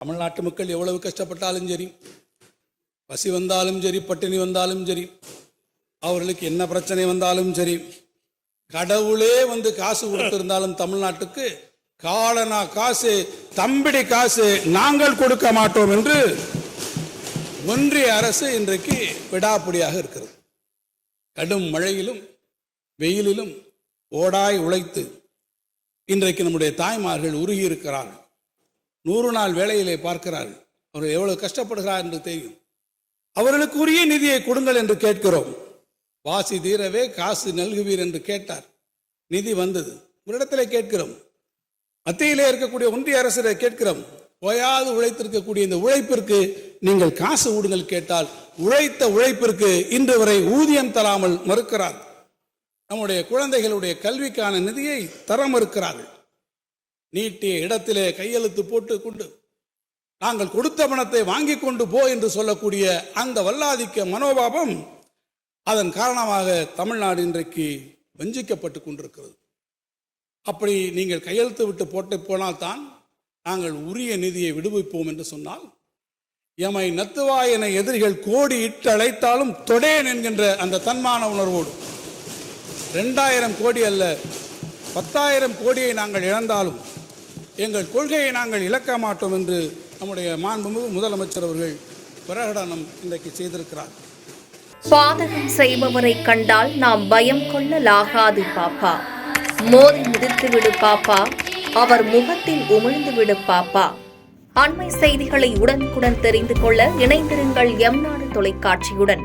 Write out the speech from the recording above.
தமிழ்நாட்டு மக்கள் எவ்வளவு கஷ்டப்பட்டாலும் சரி, பசி வந்தாலும் சரி, பட்டினி வந்தாலும் சரி, அவர்களுக்கு என்ன பிரச்சனை வந்தாலும் சரி, கடவுளே வந்து காசு கொடுத்திருந்தாலும் தமிழ்நாட்டுக்கு காலனா காசு, தம்பிடி காசு நாங்கள் கொடுக்க மாட்டோம் என்று ஒன்றிய அரசு இன்றைக்கு விடாப்பிடியாக இருக்கிறது. கடும் மழையிலும் வெயிலிலும் ஓடாய் உழைத்து இன்றைக்கு நம்முடைய தாய்மார்கள் உருகி இருக்கிறார்கள். 100 நாள் வேலையிலே பார்க்கிறார்கள். அவர்கள் எவ்வளவு கஷ்டப்படுகிறார் என்று தெரியும். அவர்களுக்கு உரிய நிதியை கொடுங்கள் என்று கேட்கிறோம். வாசி தீரவே காசு நல்குவீர் என்று கேட்டார். நிதி வந்தது. ஒரு இடத்துல கேட்கிறோம், மத்தியிலே இருக்கக்கூடிய ஒன்றிய அரசை கேட்கிறோம், ஓயாது உழைத்திருக்கக்கூடிய இந்த உழைப்பிற்கு நீங்கள் காசு ஊடுங்கள் கேட்டால் உழைத்த உழைப்பிற்கு இன்று வரை ஊதியம் தராமல் மறுக்கிறார். நம்முடைய குழந்தைகளுடைய கல்விக்கான நிதியை தர மறுக்கிறார்கள். நீட்டிய இடத்திலே கையெழுத்து போட்டு கொண்டு நாங்கள் கொடுத்த பணத்தை வாங்கி கொண்டு போ என்று சொல்லக்கூடிய அந்த வல்லாதிக்க மனோபாவம், அதன் காரணமாக தமிழ்நாடு இன்றைக்கு வஞ்சிக்கப்பட்டு கொண்டிருக்கிறது. அப்படி நீங்கள் கையெழுத்து விட்டு போட்டு போனால்தான் நாங்கள் உரிய நிதியை விடுவிப்போம் என்று சொன்னால், எமை நத்துவாய் என எதிரிகள் கோடி இட்டு அழைத்தாலும் தொடேன் என்கின்ற அந்த தன்மான உணர்வோடு 2000 கோடி அல்ல 10,000 கோடியை நாங்கள் இழந்தாலும் எங்கள் கொள்கையை நாங்கள் இழக்க மாட்டோம் என்று நம்முடைய மாண்புமிகு முதலமைச்சர் அவர்கள் பிரகடனம் இன்றைக்கு செய்திருக்கிறார். பாதகம் செய்பவரை கண்டால் நாம் பயம் கொள்ளலாகாது பாப்பா, மோதி மிதித்து விடு பாப்பா, அவர் முகத்தில் உமிழ்ந்து விடு பாப்பா. அண்மை செய்திகளை உடனுக்குடன் தெரிந்து கொள்ள இணைந்திருங்கள் எம் நாடு தொலைக்காட்சியுடன்.